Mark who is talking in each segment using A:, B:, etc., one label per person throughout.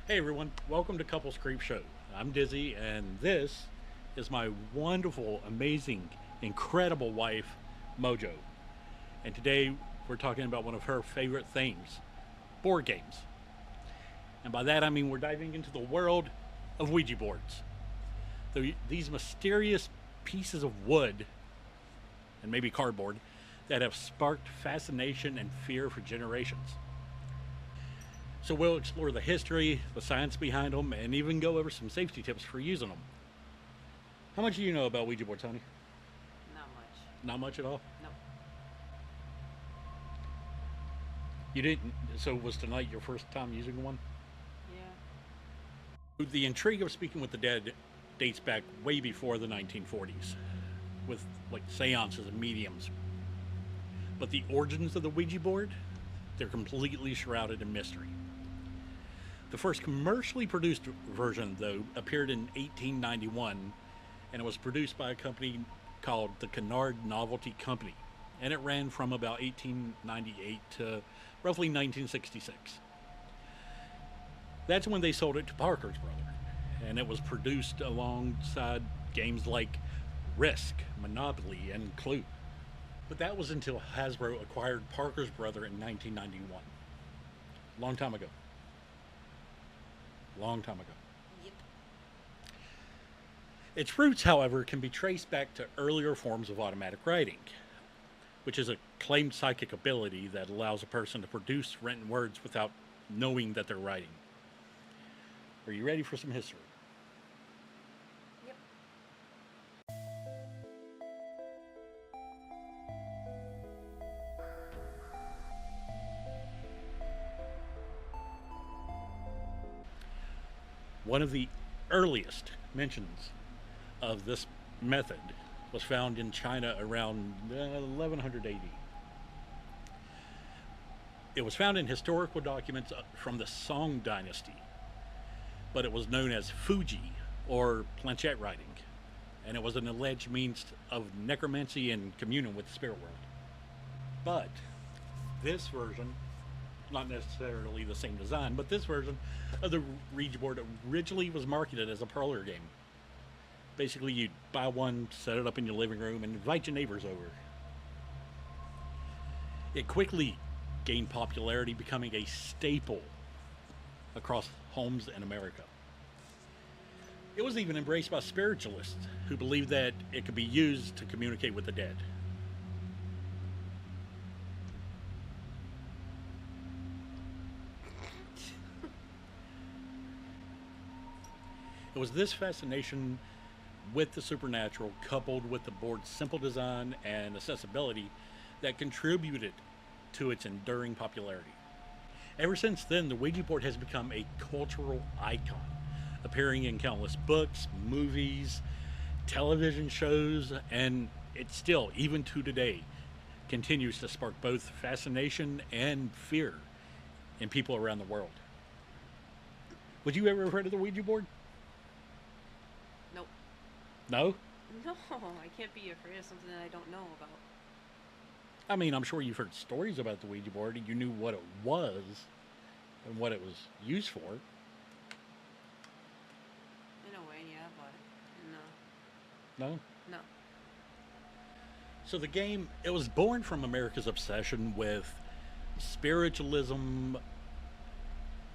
A: Hey everyone, welcome to Couples Creep Show. I'm Dizzy, and this is my wonderful, amazing, incredible wife, Mojo. And today we're talking about one of her favorite things, board games. And by that I mean we're diving into the world of Ouija boards. These mysterious pieces of wood, and maybe cardboard, that have sparked fascination and fear for generations. So we'll explore the history, the science behind them, and even go over some safety tips for using them. How much do you know about Ouija boards, honey?
B: Not much.
A: Not much at all.
B: No.
A: You didn't. So was tonight your first time using one?
B: Yeah.
A: The intrigue of speaking with the dead dates back way before the 1940s, with like seances and mediums. But the origins of the Ouija board, they're completely shrouded in mystery. The first commercially produced version, though, appeared in 1891, and it was produced by a company called the Kennard Novelty Company, and it ran from about 1898 to roughly 1966. That's when they sold it to Parker's brother, and it was produced alongside games like Risk, Monopoly, and Clue. But that was until Hasbro acquired Parker's brother in 1991. Long time ago. Long time ago.
B: Yep.
A: Its roots, however, can be traced back to earlier forms of automatic writing, which is a claimed psychic ability that allows a person to produce written words without knowing that they're writing. Are you ready for some history?
B: Yep.
A: One of the earliest mentions of this method was found in China around 1100 AD. It was found in historical documents from the Song dynasty, but it was known as Fuji or planchette writing, and it was an alleged means of necromancy and communion with the spirit world. But this version, not necessarily the same design, but this version of the Ouija board originally was marketed as a parlor game. Basically, you'd buy one, set it up in your living room, and invite your neighbors over. It quickly gained popularity, becoming a staple across homes in America. It was even embraced by spiritualists who believed that it could be used to communicate with the dead. It was this fascination with the supernatural, coupled with the board's simple design and accessibility, that contributed to its enduring popularity. Ever since then, the Ouija board has become a cultural icon, appearing in countless books, movies, television shows, and it still, even to today, continues to spark both fascination and fear in people around the world. Would you ever have heard of the Ouija board?
B: Nope.
A: No?
B: No, I can't be afraid of something that I don't know about.
A: I mean, I'm sure you've heard stories about the Ouija board and you knew what it was and what it was used for.
B: In a way, yeah, but no.
A: No?
B: No.
A: So the game, it was born from America's obsession with spiritualism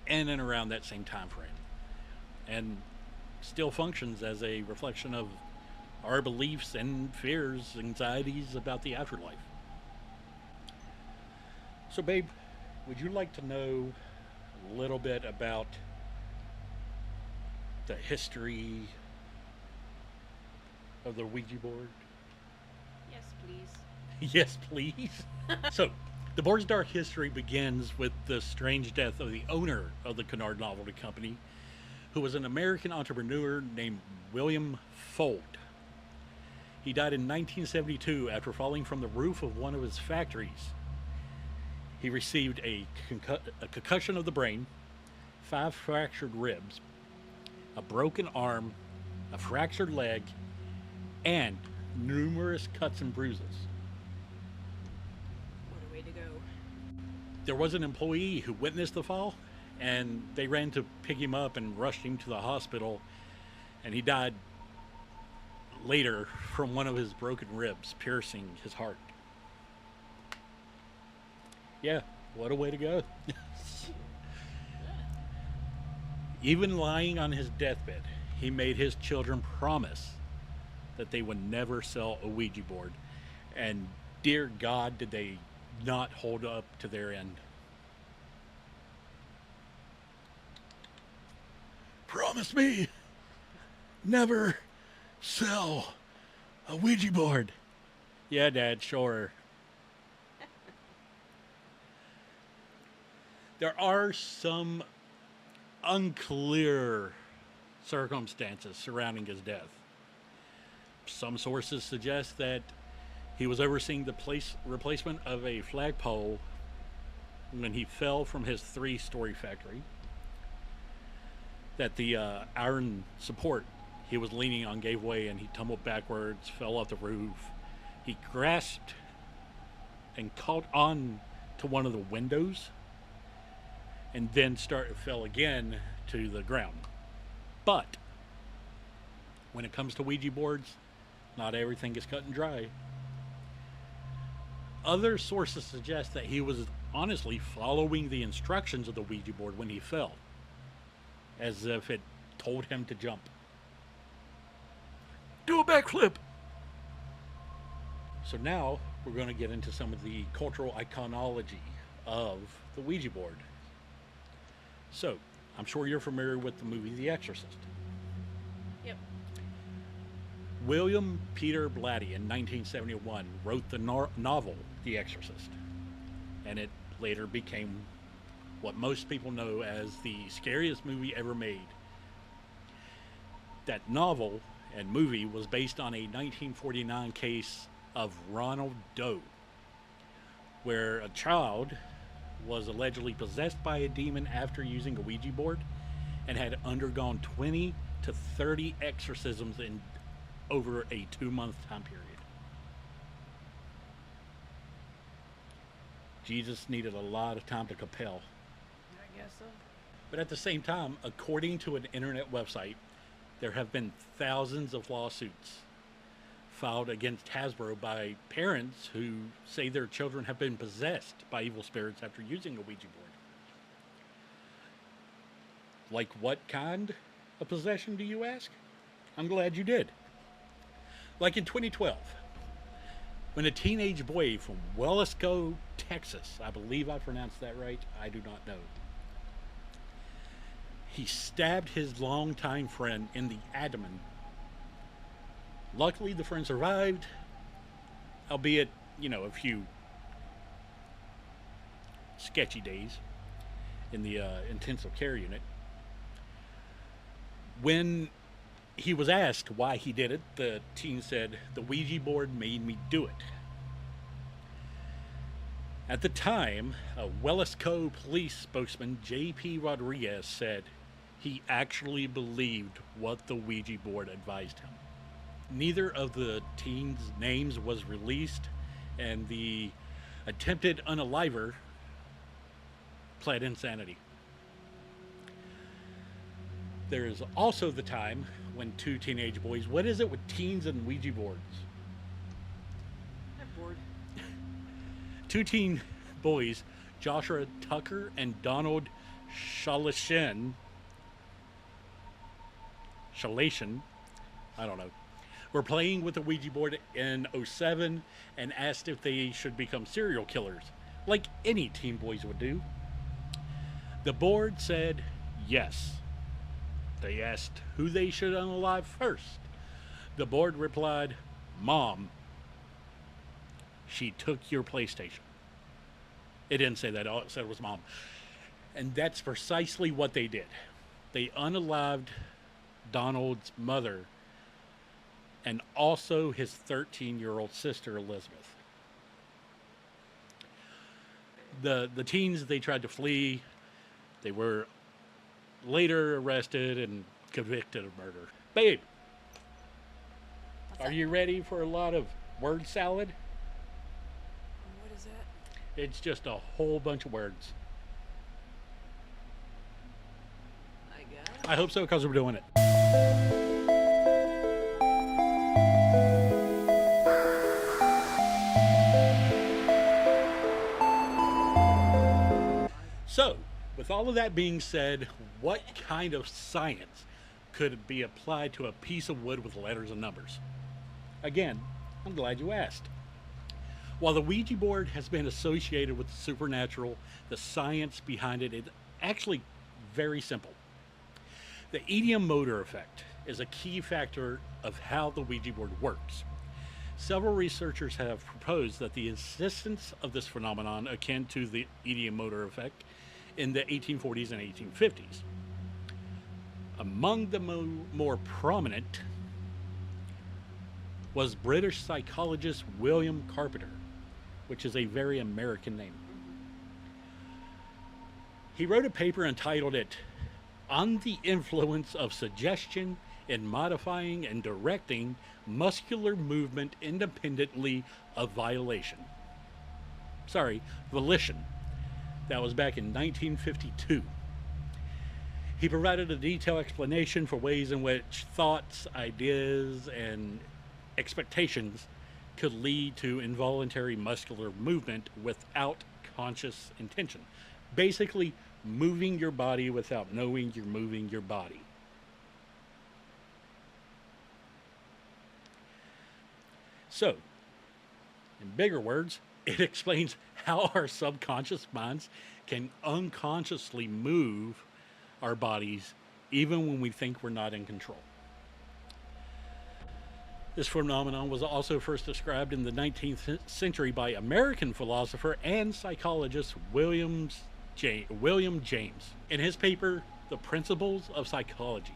A: in and around that same time frame, and still functions as a reflection of our beliefs and fears, anxieties about the afterlife. So, babe, would you like to know a little bit about the history of the Ouija board?
B: Yes, please.
A: Yes, please. So, the board's dark history begins with the strange death of the owner of the Kennard Novelty Company, who was an American entrepreneur named William Fold. He died in 1972 after falling from the roof of one of his factories. He received a concussion of the brain, 5 fractured ribs, a broken arm, a fractured leg, and numerous cuts and bruises.
B: What a way to go.
A: There was an employee who witnessed the fall, and they ran to pick him up and rushed him to the hospital, and he died later from one of his broken ribs piercing his heart. Yeah, what a way to go. Even lying on his deathbed, he made his children promise that they would never sell a Ouija board. And dear God, did they not hold up to their end. Promise me, never sell a Ouija board. Yeah, Dad, sure. There are some unclear circumstances surrounding his death. Some sources suggest that he was overseeing the replacement of a flagpole when he fell from his 3-story factory. That the iron support he was leaning on gave way and he tumbled backwards, fell off the roof. He grasped and caught on to one of the windows and then fell again to the ground. But when it comes to Ouija boards, not everything is cut and dry. Other sources suggest that he was honestly following the instructions of the Ouija board when he fell, as if it told him to jump. Do a backflip! So now we're going to get into some of the cultural iconology of the Ouija board. So, I'm sure you're familiar with the movie The Exorcist.
B: Yep.
A: William Peter Blatty in 1971 wrote the novel The Exorcist, and it later became what most people know as the scariest movie ever made. That novel and movie was based on a 1949 case of Ronald Doe, where a child was allegedly possessed by a demon after using a Ouija board and had undergone 20 to 30 exorcisms in over a 2-month time period. Jesus needed a lot of time to compel.
B: I guess so.
A: But at the same time, according to an internet website, there have been thousands of lawsuits filed against Hasbro by parents who say their children have been possessed by evil spirits after using a Ouija board. Like what kind of possession, do you ask? I'm glad you did. Like in 2012, when a teenage boy from Wesco, Texas, I believe I pronounced that right, I do not know, he stabbed his longtime friend in the abdomen. Luckily, the friend survived, albeit, a few sketchy days in the intensive care unit. When he was asked why he did it, the teen said, "The Ouija board made me do it." At the time, a Wesco police spokesman, J.P. Rodriguez, said he actually believed what the Ouija board advised him. Neither of the teens' names was released, and the attempted unaliver pled insanity. There is also the time when 2 teenage boys, what is it with teens and Ouija boards?
B: I'm bored.
A: 2 teen boys, Joshua Tucker and Donald Shalashin, I don't know, were playing with the Ouija board in '07 and asked if they should become serial killers, like any teen boys would do. The board said yes. They asked who they should unalive first. The board replied, "Mom, she took your PlayStation." It didn't say that, all it said was Mom. And that's precisely what they did. They unalived Donald's mother and also his 13-year-old sister, Elizabeth. The teens, they tried to flee. They were later arrested and convicted of murder. Babe, are you ready for a lot of word salad?
B: What is that?
A: It's just a whole bunch of words. I hope so, because we're doing it. So, with all of that being said, what kind of science could be applied to a piece of wood with letters and numbers? Again, I'm glad you asked. While the Ouija board has been associated with the supernatural, the science behind it is actually very simple. The ideomotor effect is a key factor of how the Ouija board works. Several researchers have proposed that the existence of this phenomenon akin to the ideomotor effect in the 1840s and 1850s. Among the more prominent was British psychologist William Carpenter, which is a very American name. He wrote a paper entitled it On the Influence of Suggestion in Modifying and Directing Muscular Movement Independently of Volition. That was back in 1952. He provided a detailed explanation for ways in which thoughts, ideas, and expectations could lead to involuntary muscular movement without conscious intention. Basically, moving your body without knowing you're moving your body. So, in bigger words, it explains how our subconscious minds can unconsciously move our bodies even when we think we're not in control. This phenomenon was also first described in the 19th century by American philosopher and psychologist William James. In his paper, The Principles of Psychology,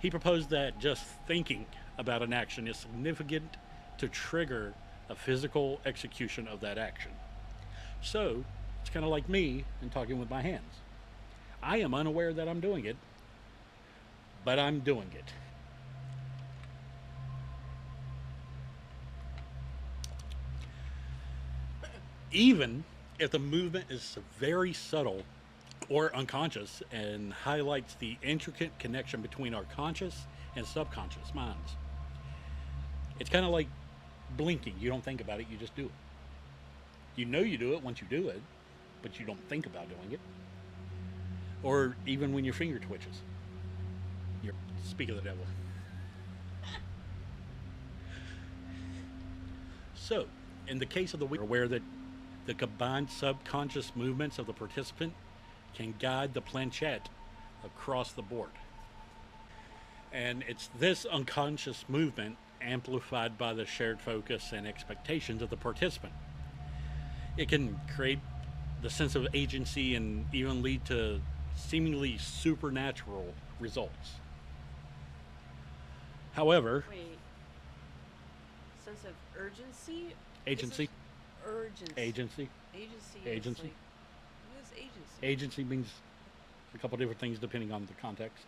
A: he proposed that just thinking about an action is significant to trigger a physical execution of that action. So, it's kind of like me and talking with my hands. I am unaware that I'm doing it, but I'm doing it. Even if the movement is very subtle or unconscious and highlights the intricate connection between our conscious and subconscious minds. It's kind of like blinking. You don't think about it, you just do it. You know you do it once you do it, but you don't think about doing it. Or even when your finger twitches. Speak of the devil. So, in the case of the we're aware that the combined subconscious movements of the participant can guide the planchette across the board. And it's this unconscious movement amplified by the shared focus and expectations of the participant. It can create the sense of agency and even lead to seemingly supernatural results. However,
B: Wait. Sense of urgency?
A: agency.
B: Urgency.
A: Agency.
B: Agency.
A: Agency.
B: Like, what is agency?
A: Agency means a couple different things depending on the context.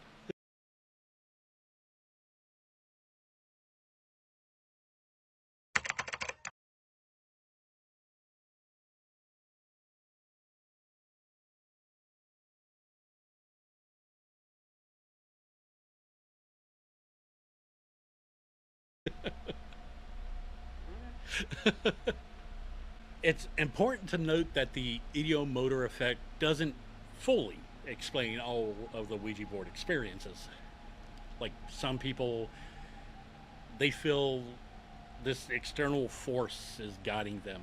A: It's important to note that the ideomotor effect doesn't fully explain all of the Ouija board experiences. Like some people, they feel this external force is guiding them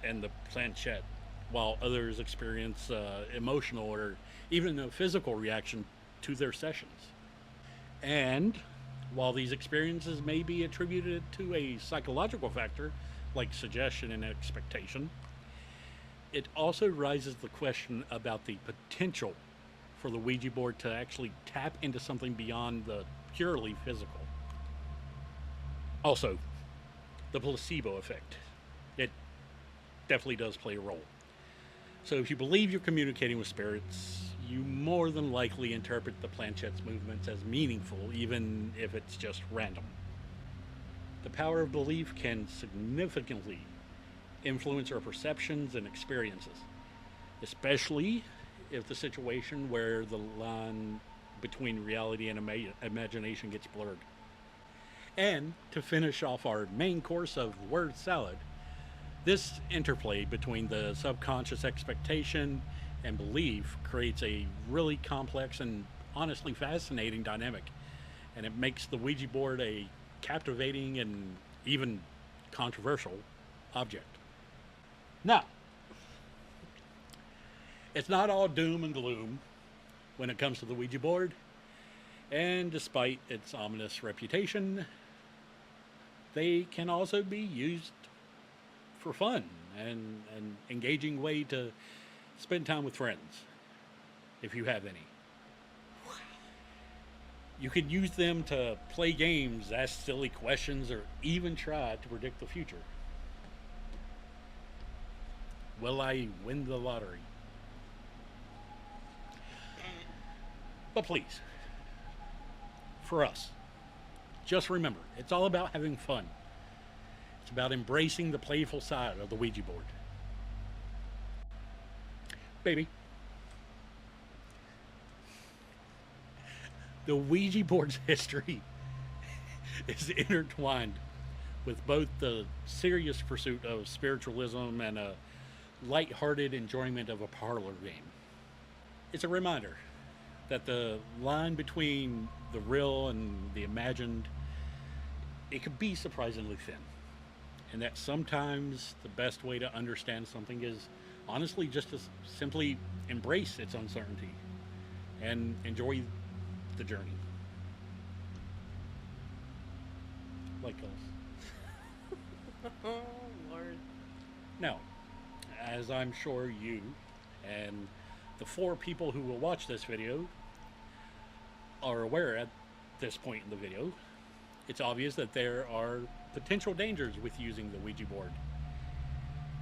A: and the planchette, while others experience emotional or even a physical reaction to their sessions. And while these experiences may be attributed to a psychological factor, like suggestion and expectation, it also raises the question about the potential for the Ouija board to actually tap into something beyond the purely physical. Also, the placebo effect. It definitely does play a role. So if you believe you're communicating with spirits, you more than likely interpret the planchette's movements as meaningful, even if it's just random. The power of belief can significantly influence our perceptions and experiences, especially if the situation where the line between reality and imagination gets blurred. And to finish off our main course of word salad, this interplay between the subconscious expectation and belief creates a really complex and honestly fascinating dynamic. And it makes the Ouija board a captivating and even controversial object. Now, it's not all doom and gloom when it comes to the Ouija board, and despite its ominous reputation, they can also be used for fun and an engaging way to spend time with friends, if you have any. You can use them to play games, ask silly questions, or even try to predict the future. Will I win the lottery? But please, for us, just remember, it's all about having fun. It's about embracing the playful side of the Ouija board. Baby, the Ouija board's history is intertwined with both the serious pursuit of spiritualism and a light-hearted enjoyment of a parlor game. It's a reminder that the line between the real and the imagined, it can be surprisingly thin. And that sometimes the best way to understand something is honestly just to simply embrace its uncertainty and enjoy the journey. Like us.
B: Oh, Lord.
A: Now, as I'm sure you and the 4 people who will watch this video are aware at this point in the video, it's obvious that there are potential dangers with using the Ouija board.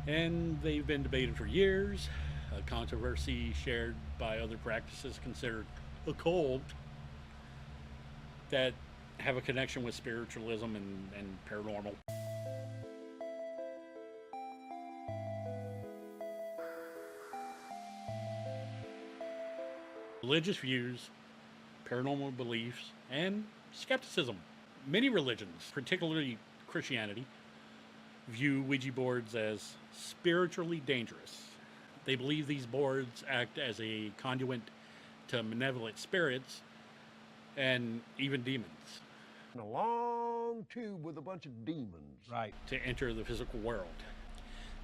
A: And they've been debated for years, a controversy shared by other practices considered occult that have a connection with spiritualism and paranormal. Religious views, paranormal beliefs, and skepticism. Many religions, particularly Christianity, view Ouija boards as spiritually dangerous. They believe these boards act as a conduit to malevolent spirits and even demons.
C: In a long tube with a bunch of demons.
D: Right.
A: To enter the physical world.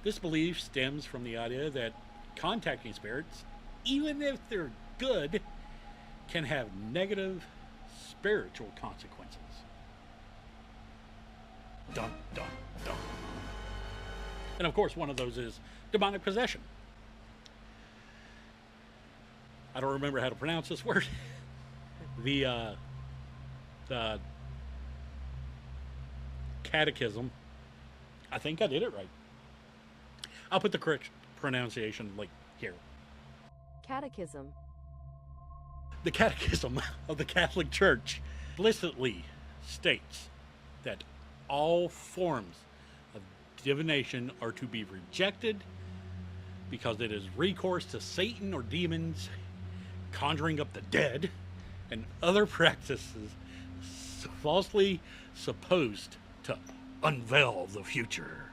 A: This belief stems from the idea that contacting spirits, even if they're good, can have negative spiritual consequences. Dun, dun, dun. And of course, one of those is demonic possession. I don't remember how to pronounce this word. The catechism. I think I did it right. I'll put the correct pronunciation like here.
E: Catechism.
A: The Catechism of the Catholic Church explicitly states that all forms of divination are to be rejected because it is recourse to Satan or demons, conjuring up the dead, and other practices falsely supposed to unveil the future.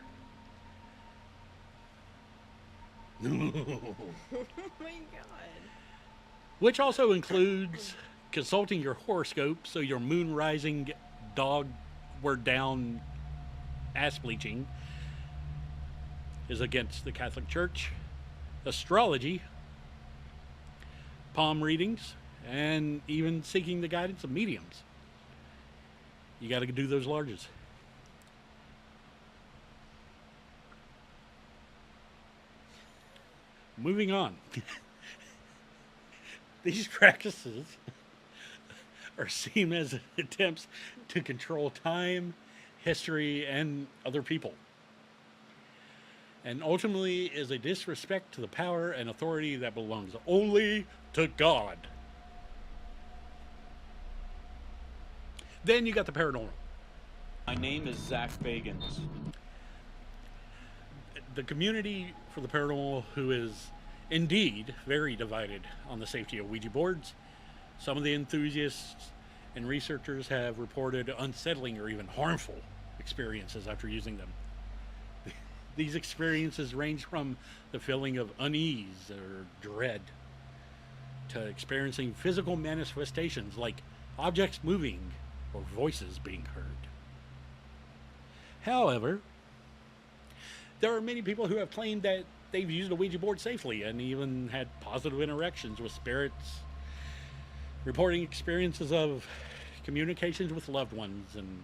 B: Oh my God.
A: Which also includes consulting your horoscope so your moon rising dog word down ass bleaching is against the Catholic Church, astrology, palm readings, and even seeking the guidance of mediums. You got to do those larges. Moving on. These practices are seen as attempts to control time, history, and other people. And ultimately is a disrespect to the power and authority that belongs only to God. Then you got the paranormal.
D: My name is Zach Bagans.
A: The community for the paranormal, who is indeed very divided on the safety of Ouija boards, Some of the enthusiasts and researchers have reported unsettling or even harmful experiences after using them. These experiences range from the feeling of unease or dread to experiencing physical manifestations like objects moving or voices being heard. However, there are many people who have claimed that they've used a Ouija board safely and even had positive interactions with spirits, reporting experiences of communications with loved ones and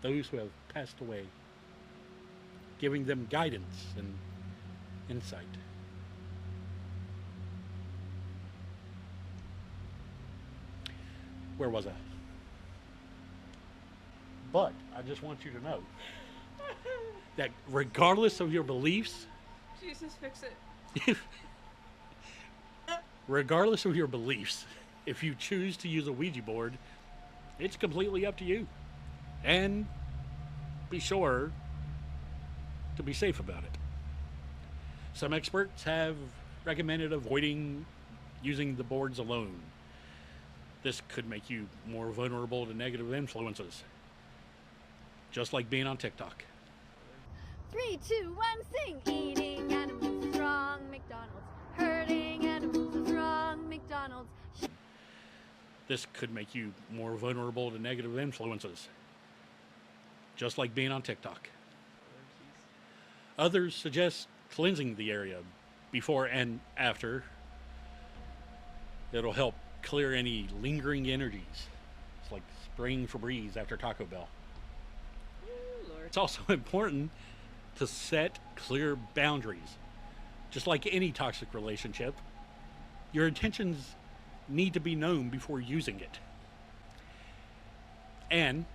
A: those who have passed away, giving them guidance and insight. Where was I? But I just want you to know that regardless of your beliefs,
B: Jesus, fix it.
A: regardless of your beliefs, if you choose to use a Ouija board, it's completely up to you. And be sure to be safe about it. Some experts have recommended avoiding using the boards alone. This could make you more vulnerable to negative influences, just like being on TikTok.
E: 3, 2, 1, sing! Eating animals is wrong, McDonald's. Hurting animals is wrong, McDonald's.
A: This could make you more vulnerable to negative influences, just like being on TikTok. Others suggest cleansing the area before and after. It'll help clear any lingering energies. It's like spraying Febreze after Taco Bell.
B: Ooh, Lord.
A: It's also important to set clear boundaries. Just like any toxic relationship, your intentions need to be known before using it. And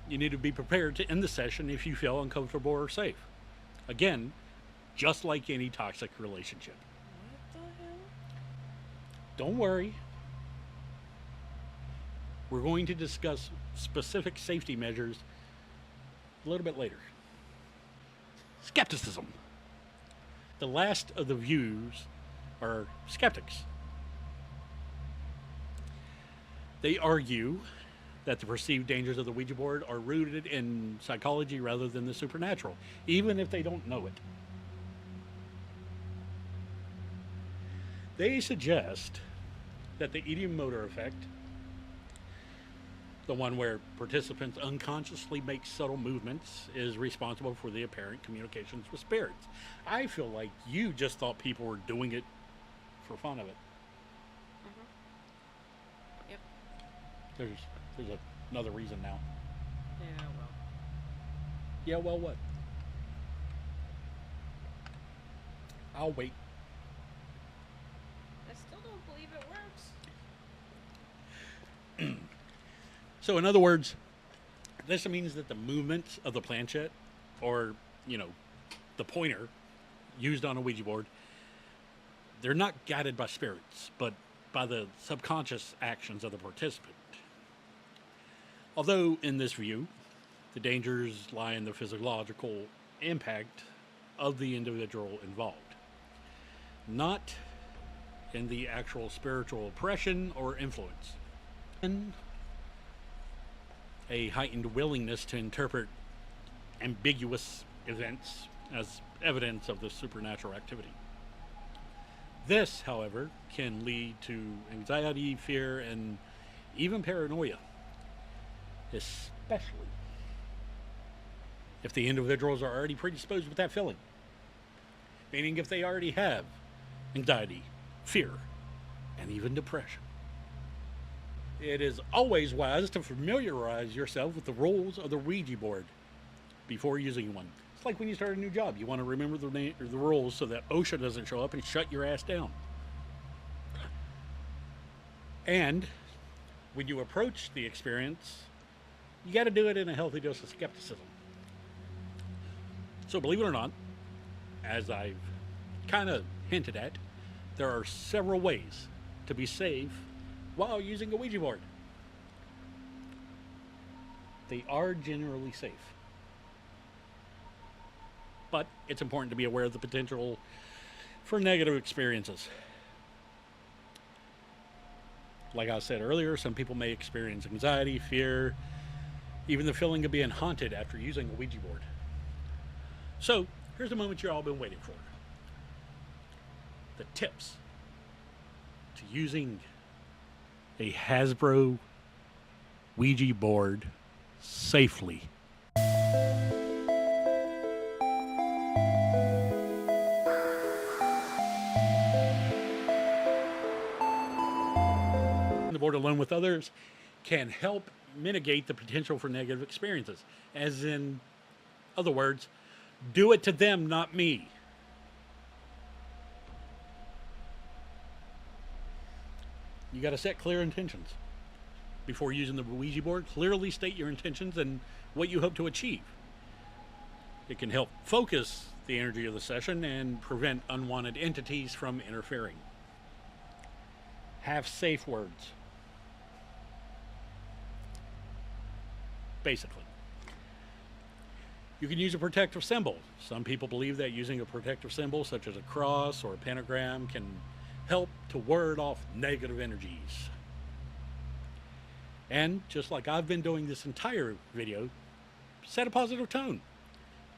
A: you need to be prepared to end the session if you feel uncomfortable or safe. Again, just like any toxic relationship.
B: What the hell?
A: Don't worry. We're going to discuss specific safety measures a little bit later. Skepticism. The last of the views are skeptics. They argue that the perceived dangers of the Ouija board are rooted in psychology rather than the supernatural, even if they don't know it. They suggest that the ideomotor effect, the one where participants unconsciously make subtle movements, is responsible for the apparent communications with spirits. I feel like you just thought people were doing it for fun of it.
B: Yep.
A: There's another reason now.
B: Yeah, well.
A: Yeah, well, what? I'll wait.
B: I still don't believe it works.
A: So in other words, this means that the movements of the planchette, or, the pointer used on a Ouija board, they're not guided by spirits, but by the subconscious actions of the participant. Although in this view, the dangers lie in the physiological impact of the individual involved, not in the actual spiritual oppression or influence. And a heightened willingness to interpret ambiguous events as evidence of the supernatural activity. This, however, can lead to anxiety, fear, and even paranoia, especially if the individuals are already predisposed with that feeling. Meaning if they already have anxiety, fear, and even depression. It is always wise to familiarize yourself with the rules of the Ouija board before using one. It's like when you start a new job. You want to remember the rules so that OSHA doesn't show up and shut your ass down. And when you approach the experience, you got to do it in a healthy dose of skepticism. So believe it or not, as I've kind of hinted at, there are several ways to be safe while using a Ouija board. They are generally safe. But it's important to be aware of the potential for negative experiences. Like I said earlier, some people may experience anxiety, fear, even the feeling of being haunted after using a Ouija board. So, here's the moment you've all been waiting for. The tips to using a Hasbro Ouija board safely. The board alone with others can help mitigate the potential for negative experiences. As in other words, do it to them, not me. You got to set clear intentions. Before using the Ouija board, clearly state your intentions and what you hope to achieve. It can help focus the energy of the session and prevent unwanted entities from interfering. Have safe words. Basically. You can use a protective symbol. Some people believe that using a protective symbol, such as a cross or a pentagram, can help to ward off negative energies. And just like I've been doing this entire video, set a positive tone.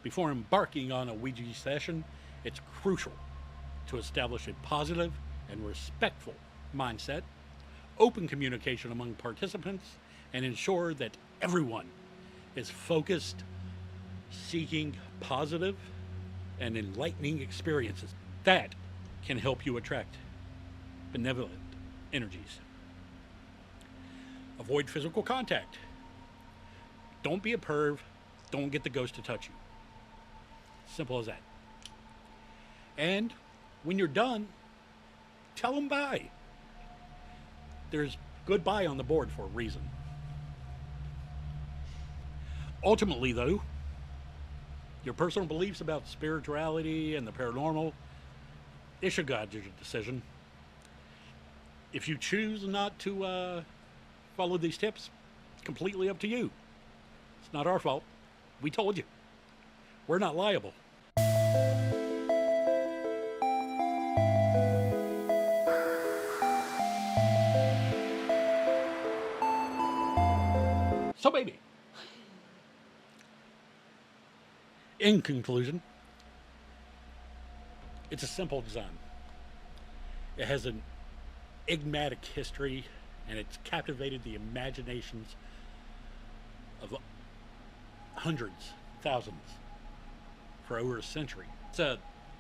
A: Before embarking on a Ouija session, it's crucial to establish a positive and respectful mindset, open communication among participants, and ensure that everyone is focused, seeking positive and enlightening experiences. That can help you attract benevolent energies. Avoid physical contact. Don't be a perv. Don't get the ghost to touch you. Simple as that. And when you're done, tell them bye. There's goodbye on the board for a reason. Ultimately, though, your personal beliefs about spirituality and the paranormal, it should guide your decision. If you choose not to follow these tips, it's completely up to you. It's not our fault. We told you. We're not liable. So baby, in conclusion, it's a simple design. It has an enigmatic history, and it's captivated the imaginations of hundreds, thousands, for over a century. It's a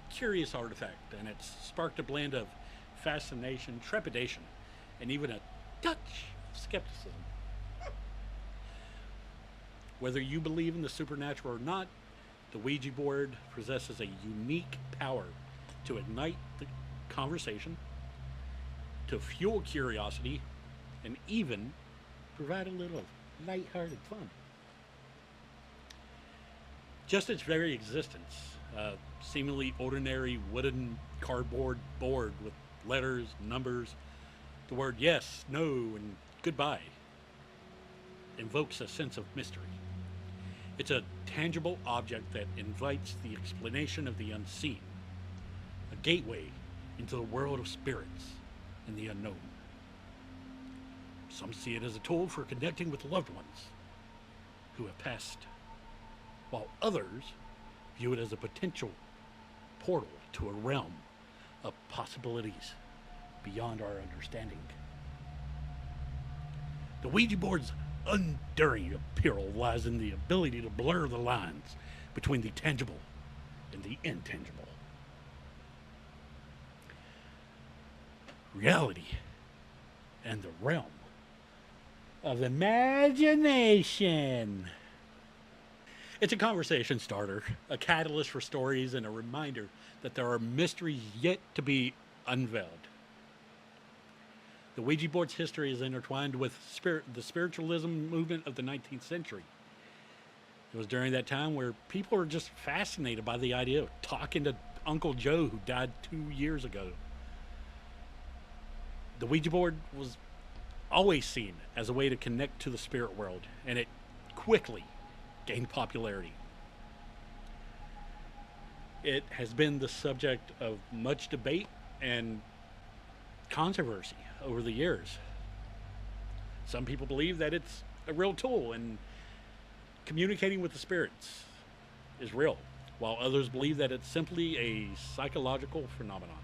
A: curious artifact, and it's sparked a blend of fascination, trepidation, and even a touch of skepticism. Whether you believe in the supernatural or not, the Ouija board possesses a unique power to ignite the conversation, to fuel curiosity, and even provide a little lighthearted fun. Just its very existence, a seemingly ordinary wooden cardboard board with letters, numbers, the word yes, no, and goodbye, invokes a sense of mystery. It's a tangible object that invites the explanation of the unseen, a gateway into the world of spirits and the unknown. Some see it as a tool for connecting with loved ones who have passed, while others view it as a potential portal to a realm of possibilities beyond our understanding. The Ouija board's enduring appeal lies in the ability to blur the lines between the tangible and the intangible. Reality and the realm of imagination. It's a conversation starter, a catalyst for stories, and a reminder that there are mysteries yet to be unveiled. The Ouija board's history is intertwined with the spiritualism movement of the 19th century. It was during that time where people were just fascinated by the idea of talking to Uncle Joe, who died 2 years ago. The Ouija board was always seen as a way to connect to the spirit world, and it quickly gained popularity. It has been the subject of much debate and controversy over the years. Some people believe that it's a real tool and communicating with the spirits is real, while others believe that it's simply a psychological phenomenon.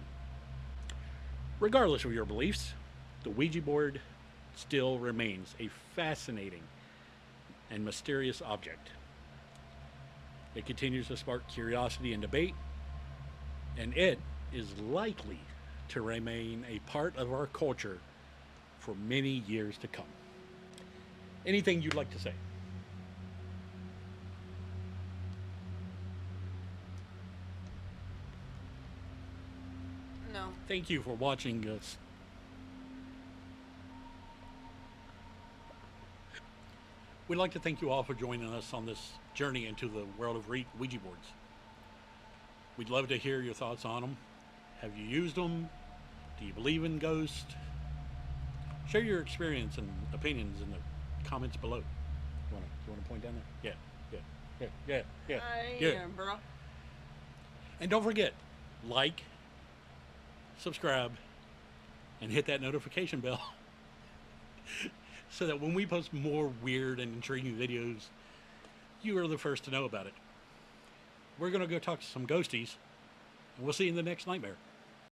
A: Regardless of your beliefs, the Ouija board still remains a fascinating and mysterious object. It continues to spark curiosity and debate, and it is likely to remain a part of our culture for many years to come. Anything you'd like to say?
B: No.
A: Thank you for watching us. We'd like to thank you all for joining us on this journey into the world of Ouija boards. We'd love to hear your thoughts on them. Have you used them? Do you believe in ghosts? Share your experience and opinions in the comments below. You want to point down there? Yeah.
B: I
A: Yeah.
B: am, bro.
A: And don't forget, like, subscribe, and hit that notification bell so that when we post more weird and intriguing videos, you are the first to know about it. We're going to go talk to some ghosties, and we'll see you in the next nightmare.